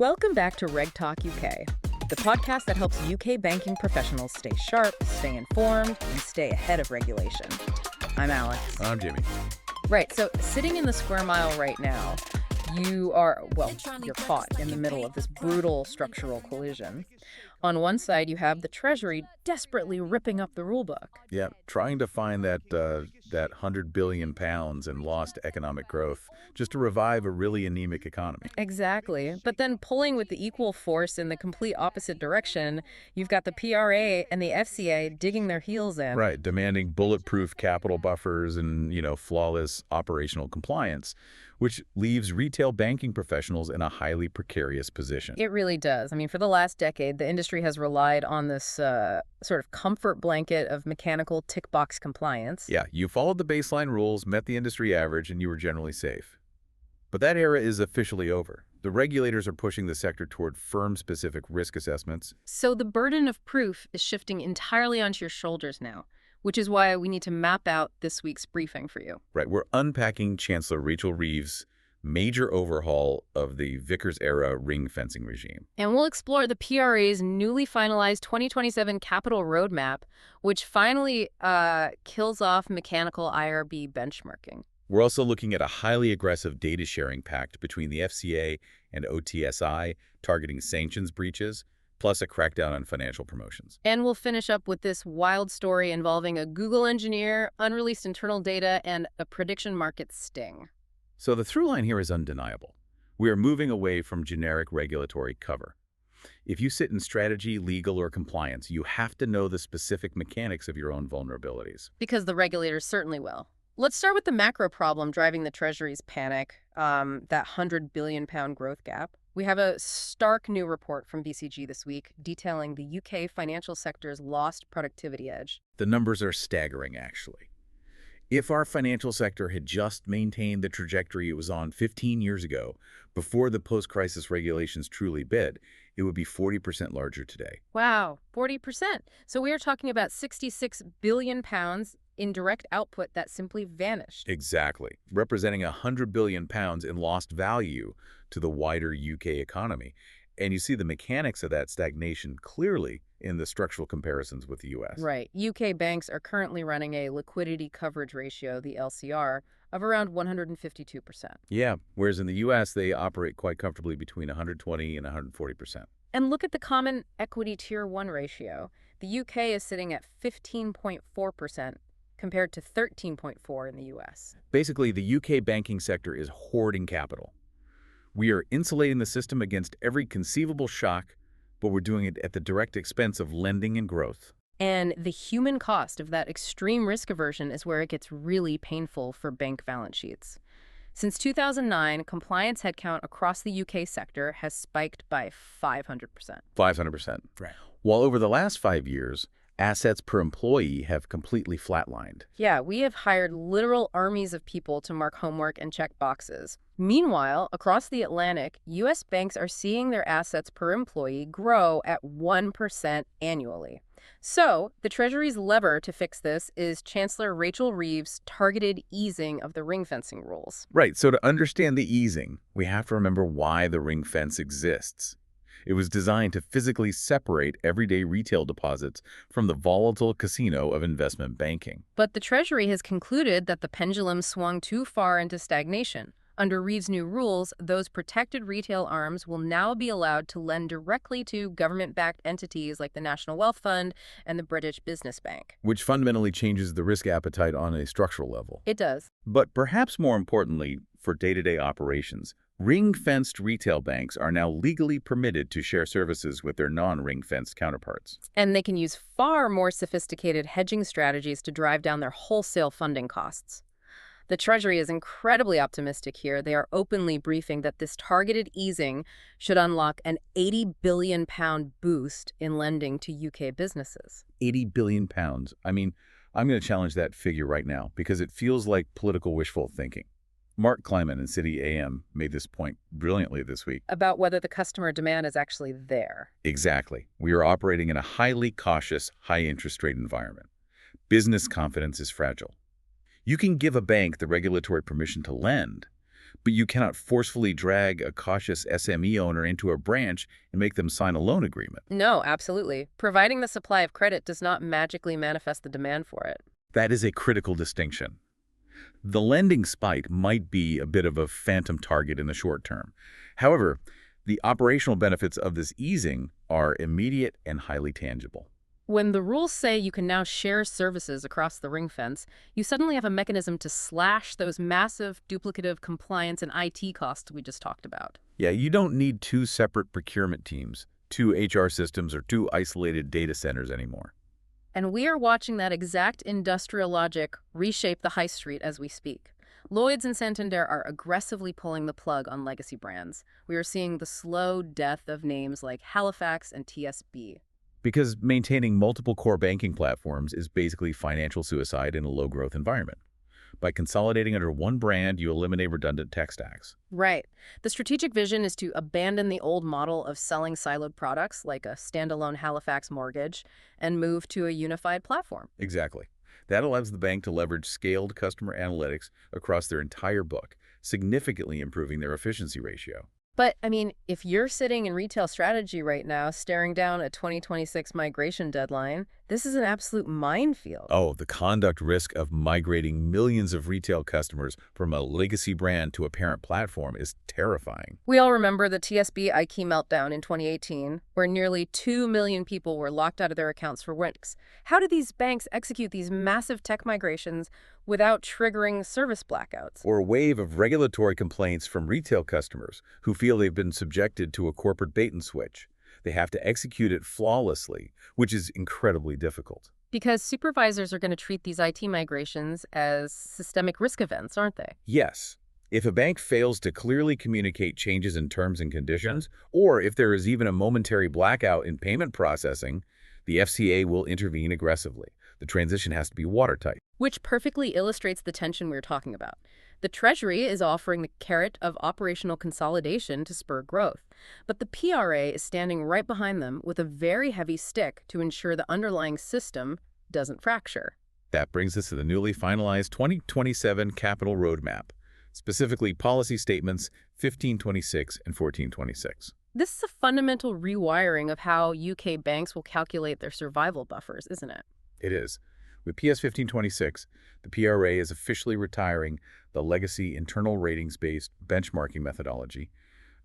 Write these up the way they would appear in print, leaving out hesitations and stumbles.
Welcome back to Reg Talk UK, the podcast that helps UK banking professionals stay sharp, stay informed, and stay ahead of regulation. I'm Alex. I'm Jimmy. Right, so sitting in the square mile right now, you're caught in the middle of this brutal structural collision. On one side, you have the Treasury desperately ripping up the rulebook. Yeah, trying to find that £100 billion in lost economic growth just to revive a really anemic economy. Exactly. But then pulling with the equal force in the complete opposite direction, you've got the PRA and the FCA digging their heels in. Right, demanding bulletproof capital buffers and, flawless operational compliance, which leaves retail banking professionals in a highly precarious position. It really does. I mean, for the last decade, the industry has relied on this sort of comfort blanket of mechanical tick box compliance. Yeah, you followed the baseline rules, met the industry average, and you were generally safe. But that era is officially over. The regulators are pushing the sector toward firm-specific risk assessments. So the burden of proof is shifting entirely onto your shoulders now, which is why we need to map out this week's briefing for you. Right, we're unpacking Chancellor Rachel Reeves' major overhaul of the Vickers-era ring fencing regime. And we'll explore the PRA's newly finalized 2027 capital roadmap, which finally kills off mechanical IRB benchmarking. We're also looking at a highly aggressive data sharing pact between the FCA and OTSI targeting sanctions breaches, plus a crackdown on financial promotions. And we'll finish up with this wild story involving a Google engineer, unreleased internal data, and a prediction market sting. So the through line here is undeniable. We are moving away from generic regulatory cover. If you sit in strategy, legal, or compliance, you have to know the specific mechanics of your own vulnerabilities. Because the regulators certainly will. Let's start with the macro problem driving the Treasury's panic, that £100 billion growth gap. We have a stark new report from BCG this week detailing the UK financial sector's lost productivity edge. The numbers are staggering, actually. If our financial sector had just maintained the trajectory it was on 15 years ago, before the post-crisis regulations truly bid, it would be 40% larger today. Wow, 40%. So we are talking about £66 billion in direct output that simply vanished. Exactly, representing £100 billion in lost value to the wider UK economy. And you see the mechanics of that stagnation clearly in the structural comparisons with the U.S. Right. UK banks are currently running a liquidity coverage ratio, the LCR, of around 152%. Yeah, whereas in the U.S., they operate quite comfortably between 120 and 140%. And look at the common equity tier 1 ratio. The UK is sitting at 15.4%. compared to 13.4 in the U.S. Basically, the UK banking sector is hoarding capital. We are insulating the system against every conceivable shock, but we're doing it at the direct expense of lending and growth. And the human cost of that extreme risk aversion is where it gets really painful for bank balance sheets. Since 2009, compliance headcount across the UK sector has spiked by 500%. 500%. Right. While over the last 5 years, assets per employee have completely flatlined. Yeah, we have hired literal armies of people to mark homework and check boxes. Meanwhile, across the Atlantic, U.S. banks are seeing their assets per employee grow at 1% annually. So, the Treasury's lever to fix this is Chancellor Rachel Reeves' targeted easing of the ring fencing rules. Right, so to understand the easing, we have to remember why the ring fence exists. It was designed to physically separate everyday retail deposits from the volatile casino of investment banking. But the Treasury has concluded that the pendulum swung too far into stagnation. Under Reeves' new rules, those protected retail arms will now be allowed to lend directly to government-backed entities like the National Wealth Fund and the British Business Bank. Which fundamentally changes the risk appetite on a structural level. It does. But perhaps more importantly, for day-to-day operations, ring-fenced retail banks are now legally permitted to share services with their non-ring-fenced counterparts. And they can use far more sophisticated hedging strategies to drive down their wholesale funding costs. The Treasury is incredibly optimistic here. They are openly briefing that this targeted easing should unlock an £80 billion boost in lending to UK businesses. £80 billion. I mean, I'm going to challenge that figure right now because it feels like political wishful thinking. Mark Kleiman in City AM made this point brilliantly this week. About whether the customer demand is actually there. Exactly. We are operating in a highly cautious, high-interest rate environment. Business confidence is fragile. You can give a bank the regulatory permission to lend, But you cannot forcefully drag a cautious SME owner into a branch and make them sign a loan agreement. No, absolutely. Providing the supply of credit does not magically manifest the demand for it. That is a critical distinction. The lending spike might be a bit of a phantom target in the short term. However, the operational benefits of this easing are immediate and highly tangible. When the rules say you can now share services across the ring fence, you suddenly have a mechanism to slash those massive duplicative compliance and IT costs we just talked about. Yeah, you don't need two separate procurement teams, two HR systems, or two isolated data centers anymore. And we are watching that exact industrial logic reshape the high street as we speak. Lloyds and Santander are aggressively pulling the plug on legacy brands. We are seeing the slow death of names like Halifax and TSB. Because maintaining multiple core banking platforms is basically financial suicide in a low-growth environment. By consolidating under one brand, you eliminate redundant tech stacks. Right. The strategic vision is to abandon the old model of selling siloed products like a standalone Halifax mortgage and move to a unified platform. Exactly. That allows the bank to leverage scaled customer analytics across their entire book, significantly improving their efficiency ratio. But, I mean, if you're sitting in retail strategy right now, staring down a 2026 migration deadline, this is an absolute minefield. Oh, the conduct risk of migrating millions of retail customers from a legacy brand to a parent platform is terrifying. We all remember the TSB IKEA meltdown in 2018, where nearly 2 million people were locked out of their accounts for weeks. How do these banks execute these massive tech migrations without triggering service blackouts? Or a wave of regulatory complaints from retail customers who feel they've been subjected to a corporate bait and switch. They have to execute it flawlessly, which is incredibly difficult. Because supervisors are going to treat these IT migrations as systemic risk events, aren't they? Yes, if a bank fails to clearly communicate changes in terms and conditions, or if there is even a momentary blackout in payment processing, the FCA will intervene aggressively. The transition has to be watertight. Which perfectly illustrates the tension we were talking about. The Treasury is offering the carrot of operational consolidation to spur growth, but the PRA is standing right behind them with a very heavy stick to ensure the underlying system doesn't fracture. That brings us to the newly finalized 2027 Capital Roadmap, specifically policy statements 1526 and 1426. This is a fundamental rewiring of how UK banks will calculate their survival buffers, isn't it? It is. With PS 1526, the PRA is officially retiring the legacy internal ratings-based benchmarking methodology,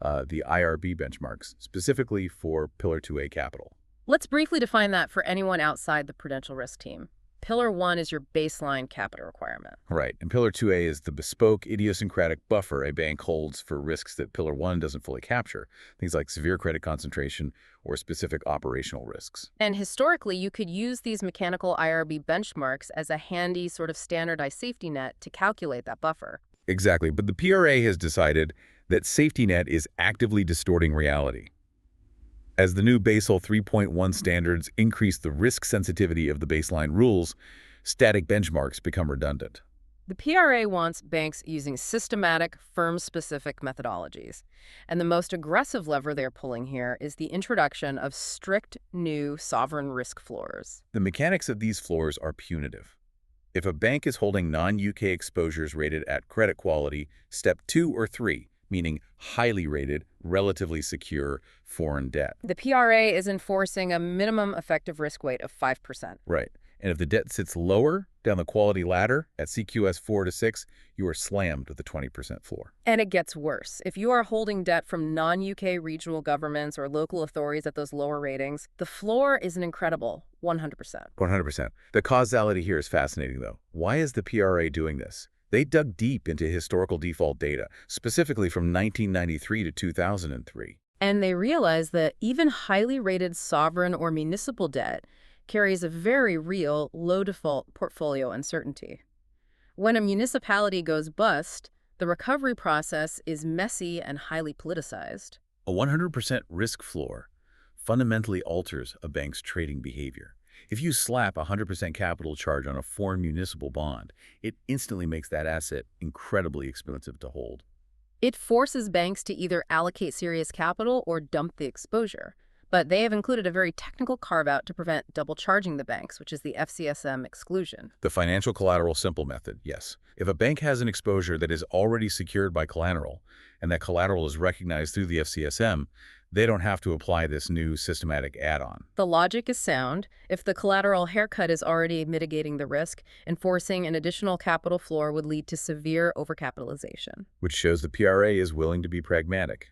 the IRB benchmarks, specifically for Pillar 2A capital. Let's briefly define that for anyone outside the Prudential Risk Team. Pillar 1 is your baseline capital requirement. Right, and Pillar 2A is the bespoke, idiosyncratic buffer a bank holds for risks that Pillar 1 doesn't fully capture, things like severe credit concentration or specific operational risks. And historically, you could use these mechanical IRB benchmarks as a handy sort of standardized safety net to calculate that buffer. Exactly, but the PRA has decided that safety net is actively distorting reality. As the new Basel 3.1 standards increase the risk sensitivity of the baseline rules, static benchmarks become redundant. The PRA wants banks using systematic, firm-specific methodologies. And the most aggressive lever they're pulling here is the introduction of strict new sovereign risk floors. The mechanics of these floors are punitive. If a bank is holding non-UK exposures rated at credit quality, step 2 or 3, meaning highly rated, relatively secure foreign debt. The PRA is enforcing a minimum effective risk weight of 5%. Right. And if the debt sits lower down the quality ladder at CQS 4 to 6, you are slammed with the 20% floor. And it gets worse. If you are holding debt from non-UK regional governments or local authorities at those lower ratings, the floor is an incredible 100%. 100%. The causality here is fascinating, though. Why is the PRA doing this? They dug deep into historical default data, specifically from 1993 to 2003. And they realized that even highly rated sovereign or municipal debt carries a very real low-default portfolio uncertainty. When a municipality goes bust, the recovery process is messy and highly politicized. A 100% risk floor fundamentally alters a bank's trading behavior. If you slap a 100% capital charge on a foreign municipal bond, it instantly makes that asset incredibly expensive to hold. It forces banks to either allocate serious capital or dump the exposure. But they have included a very technical carve-out to prevent double charging the banks, which is the FCSM exclusion. The financial collateral simple method, yes. If a bank has an exposure that is already secured by collateral, and that collateral is recognized through the FCSM, they don't have to apply this new systematic add-on. The logic is sound. If the collateral haircut is already mitigating the risk, enforcing an additional capital floor would lead to severe overcapitalization. Which shows the PRA is willing to be pragmatic.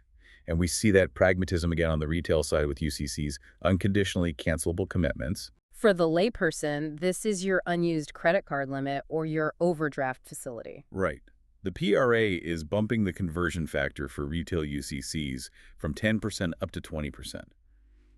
And we see that pragmatism again on the retail side with UCC's unconditionally cancelable commitments. For the layperson, this is your unused credit card limit or your overdraft facility. Right. The PRA is bumping the conversion factor for retail UCCs from 10% up to 20%.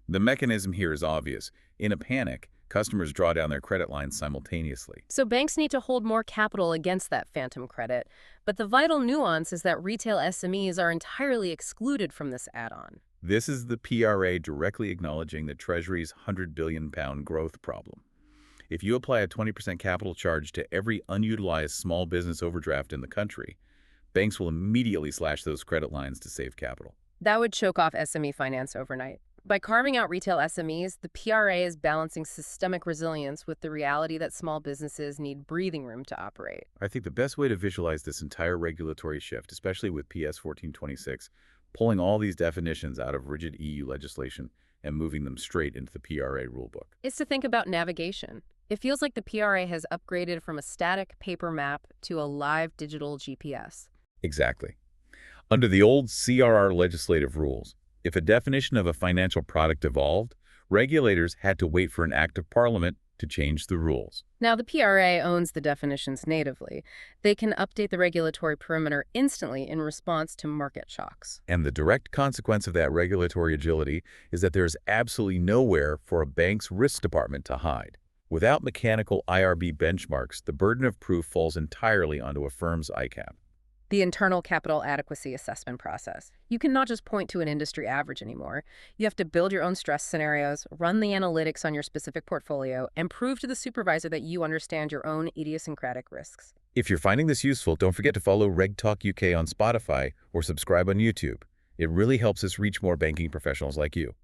The mechanism here is obvious. In a panic, customers draw down their credit lines simultaneously. So banks need to hold more capital against that phantom credit. But the vital nuance is that retail SMEs are entirely excluded from this add-on. This is the PRA directly acknowledging the Treasury's £100 billion growth problem. If you apply a 20% capital charge to every unutilized small business overdraft in the country, banks will immediately slash those credit lines to save capital. That would choke off SME finance overnight. By carving out retail SMEs, the PRA is balancing systemic resilience with the reality that small businesses need breathing room to operate. I think the best way to visualize this entire regulatory shift, especially with PS 1426, pulling all these definitions out of rigid EU legislation and moving them straight into the PRA rulebook, Is to think about navigation. It feels like the PRA has upgraded from a static paper map to a live digital GPS. Exactly. Under the old CRR legislative rules, if a definition of a financial product evolved, regulators had to wait for an act of parliament to change the rules. Now, the PRA owns the definitions natively. They can update the regulatory perimeter instantly in response to market shocks. And the direct consequence of that regulatory agility is that there is absolutely nowhere for a bank's risk department to hide. Without mechanical IRB benchmarks, the burden of proof falls entirely onto a firm's ICAP. The internal capital adequacy assessment process. You cannot just point to an industry average anymore. You have to build your own stress scenarios, run the analytics on your specific portfolio, and prove to the supervisor that you understand your own idiosyncratic risks. If you're finding this useful, don't forget to follow Reg Talk UK on Spotify or subscribe on YouTube. It really helps us reach more banking professionals like you.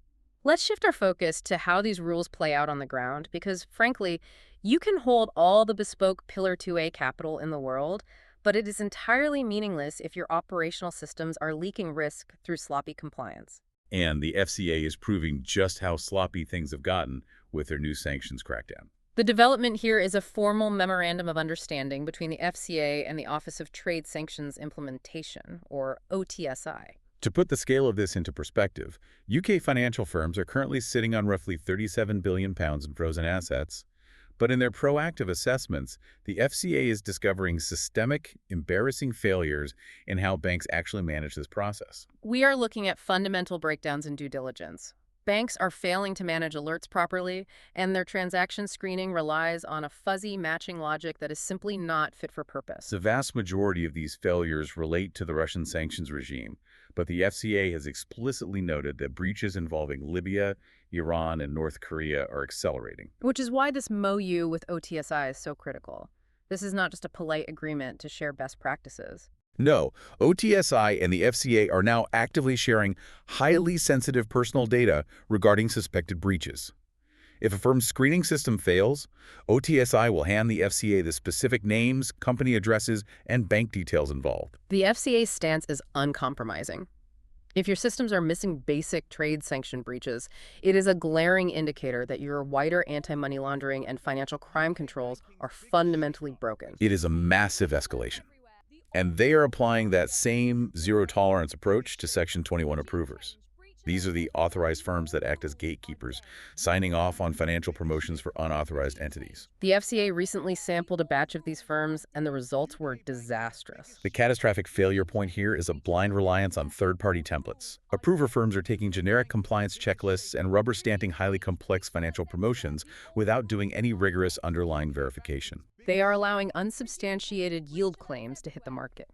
Let's shift our focus to how these rules play out on the ground because, frankly, you can hold all the bespoke Pillar 2A capital in the world, but it is entirely meaningless if your operational systems are leaking risk through sloppy compliance. And the FCA is proving just how sloppy things have gotten with their new sanctions crackdown. The development here is a formal Memorandum of Understanding between the FCA and the Office of Trade Sanctions Implementation, or OTSI. To put the scale of this into perspective, UK financial firms are currently sitting on roughly £37 billion in frozen assets, but in their proactive assessments, the FCA is discovering systemic, embarrassing failures in how banks actually manage this process. We are looking at fundamental breakdowns in due diligence. Banks are failing to manage alerts properly, and their transaction screening relies on a fuzzy matching logic that is simply not fit for purpose. The vast majority of these failures relate to the Russian sanctions regime, but the FCA has explicitly noted that breaches involving Libya, Iran, and North Korea are accelerating. Which is why this MOU with OTSI is so critical. This is not just a polite agreement to share best practices. No, OTSI and the FCA are now actively sharing highly sensitive personal data regarding suspected breaches. If a firm's screening system fails, OTSI will hand the FCA the specific names, company addresses, and bank details involved. The FCA's stance is uncompromising. If your systems are missing basic trade sanction breaches, it is a glaring indicator that your wider anti-money laundering and financial crime controls are fundamentally broken. It is a massive escalation. And they are applying that same zero-tolerance approach to Section 21 approvers. These are the authorized firms that act as gatekeepers, signing off on financial promotions for unauthorized entities. The FCA recently sampled a batch of these firms, and the results were disastrous. The catastrophic failure point here is a blind reliance on third-party templates. Approver firms are taking generic compliance checklists and rubber-stamping highly complex financial promotions without doing any rigorous underlying verification. They are allowing unsubstantiated yield claims to hit the market.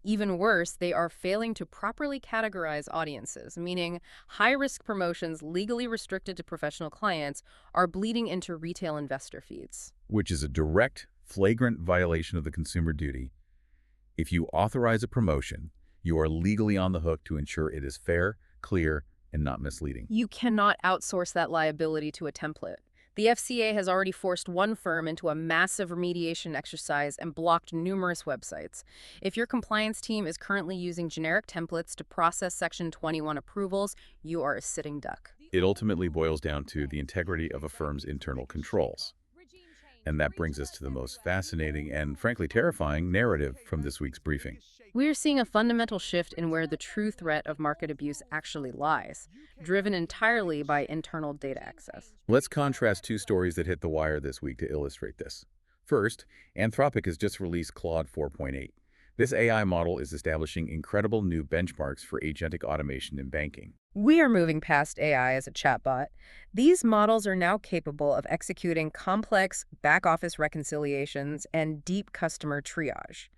Even worse, they are failing to properly categorize audiences, meaning high-risk promotions legally restricted to professional clients are bleeding into retail investor feeds. Which is a direct, flagrant violation of the consumer duty. If you authorize a promotion, you are legally on the hook to ensure it is fair, clear, and not misleading. You cannot outsource that liability to a template. The FCA has already forced one firm into a massive remediation exercise and blocked numerous websites. If your compliance team is currently using generic templates to process Section 21 approvals, you are a sitting duck. It ultimately boils down to the integrity of a firm's internal controls. And that brings us to the most fascinating and, frankly, terrifying narrative from this week's briefing. We are seeing a fundamental shift in where the true threat of market abuse actually lies, driven entirely by internal data access. Let's contrast two stories that hit the wire this week to illustrate this. First, Anthropic has just released Claude 4.8. This AI model is establishing incredible new benchmarks for agentic automation in banking. We are moving past AI as a chatbot. These models are now capable of executing complex back-office reconciliations and deep customer triage.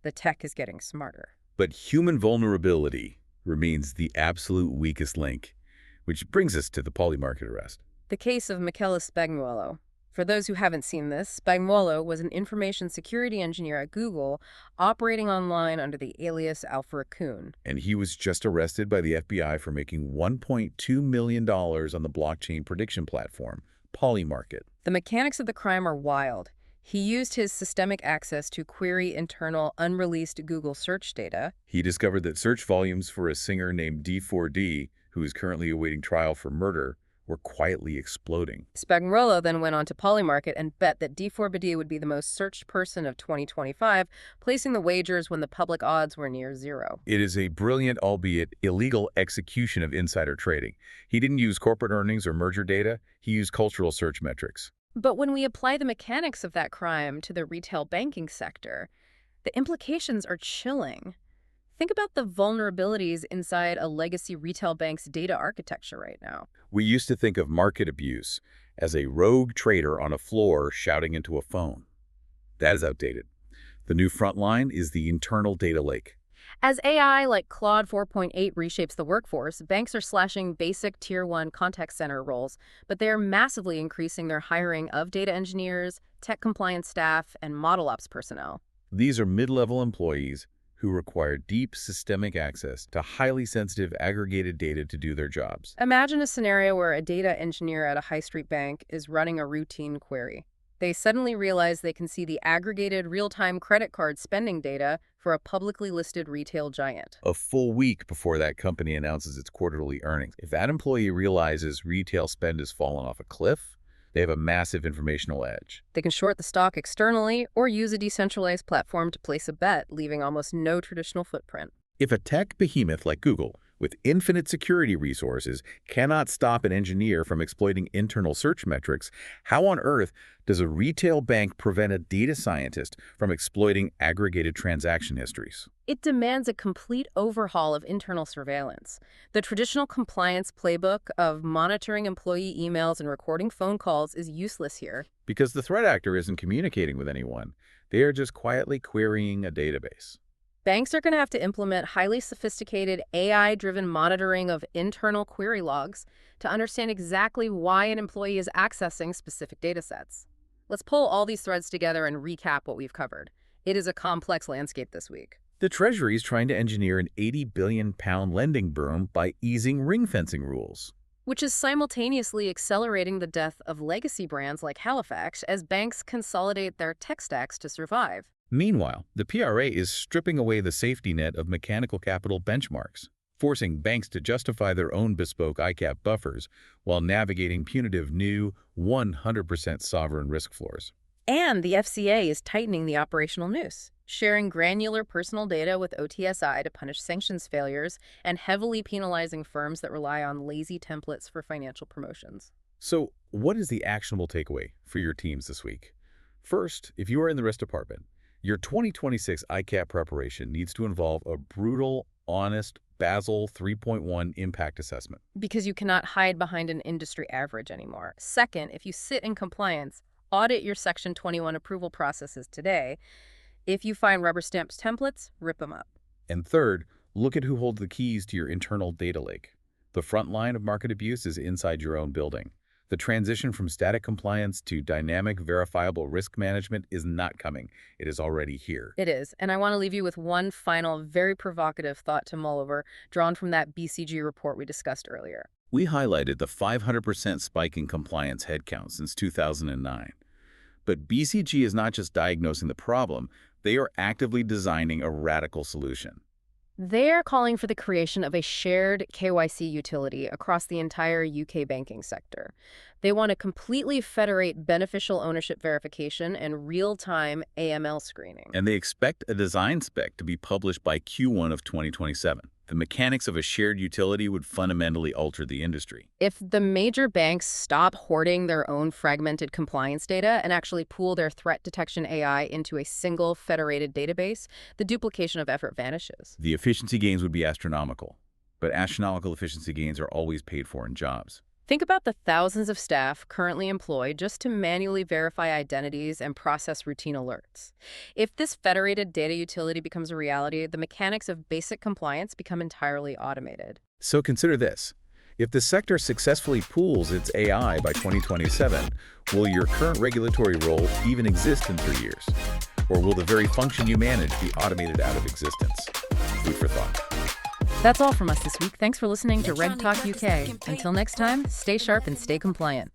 The tech is getting smarter. But human vulnerability remains the absolute weakest link, which brings us to the Polymarket arrest. The case of Michele Spagnuolo. For those who haven't seen this, Spagnuolo was an information security engineer at Google operating online under the alias Alpha Raccoon. And he was just arrested by the FBI for making $1.2 million on the blockchain prediction platform, Polymarket. The mechanics of the crime are wild. He used his systemic access to query internal, unreleased Google search data. He discovered that search volumes for a singer named D4D, who is currently awaiting trial for murder, were quietly exploding. Spagnuolo then went on to Polymarket and bet that D4D would be the most searched person of 2025, placing the wagers when the public odds were near zero. It is a brilliant, albeit illegal, execution of insider trading. He didn't use corporate earnings or merger data. He used cultural search metrics. But when we apply the mechanics of that crime to the retail banking sector, the implications are chilling. Think about the vulnerabilities inside a legacy retail bank's data architecture right now. We used to think of market abuse as a rogue trader on a floor shouting into a phone. That is outdated. The new front line is the internal data lake. As AI like Claude 4.8 reshapes the workforce, banks are slashing basic Tier 1 contact center roles, but they are massively increasing their hiring of data engineers, tech compliance staff, and model ops personnel. These are mid-level employees who require deep systemic access to highly sensitive aggregated data to do their jobs. Imagine a scenario where a data engineer at a high street bank is running a routine query. They suddenly realize they can see the aggregated real-time credit card spending data for a publicly listed retail giant. A full week before that company announces its quarterly earnings. If that employee realizes retail spend has fallen off a cliff, they have a massive informational edge. They can short the stock externally or use a decentralized platform to place a bet, leaving almost no traditional footprint. If a tech behemoth like Google, with infinite security resources, cannot stop an engineer from exploiting internal search metrics, how on earth does a retail bank prevent a data scientist from exploiting aggregated transaction histories? It demands a complete overhaul of internal surveillance. The traditional compliance playbook of monitoring employee emails and recording phone calls is useless here. Because the threat actor isn't communicating with anyone. They are just quietly querying a database. Banks are going to have to implement highly sophisticated AI-driven monitoring of internal query logs to understand exactly why an employee is accessing specific data sets. Let's pull all these threads together and recap what we've covered. It is a complex landscape this week. The Treasury is trying to engineer an £80 billion lending boom by easing ring-fencing rules, which is simultaneously accelerating the death of legacy brands like Halifax as banks consolidate their tech stacks to survive. Meanwhile, the PRA is stripping away the safety net of mechanical capital benchmarks, forcing banks to justify their own bespoke ICAP buffers while navigating punitive new 100% sovereign risk floors. And the FCA is tightening the operational noose, sharing granular personal data with OTSI to punish sanctions failures and heavily penalizing firms that rely on lazy templates for financial promotions. So, what is the actionable takeaway for your teams this week? First, if you are in the risk department, your 2026 ICAP preparation needs to involve a brutal, honest Basel 3.1 impact assessment. Because you cannot hide behind an industry average anymore. Second, if you sit in compliance, audit your Section 21 approval processes today. If you find rubber stamped templates, rip them up. And third, look at who holds the keys to your internal data lake. The front line of market abuse is inside your own building. The transition from static compliance to dynamic, verifiable risk management is not coming. It is already here. It is. And I want to leave you with one final, very provocative thought to mull over, drawn from that BCG report we discussed earlier. We highlighted the 500% spike in compliance headcount since 2009. But BCG is not just diagnosing the problem, they are actively designing a radical solution. They're calling for the creation of a shared KYC utility across the entire UK banking sector. They want to completely federate beneficial ownership verification and real-time AML screening. And they expect a design spec to be published by Q1 of 2027. The mechanics of a shared utility would fundamentally alter the industry. If the major banks stop hoarding their own fragmented compliance data and actually pool their threat detection AI into a single federated database, the duplication of effort vanishes. The efficiency gains would be astronomical. But astronomical efficiency gains are always paid for in jobs. Think about the thousands of staff currently employed just to manually verify identities and process routine alerts. If this federated data utility becomes a reality, the mechanics of basic compliance become entirely automated. So consider this. If the sector successfully pools its AI by 2027, will your current regulatory role even exist in 3 years? Or will the very function you manage be automated out of existence? Food for thought. That's all from us this week. Thanks for listening to Reg Talk UK. Until next time, stay sharp and stay compliant.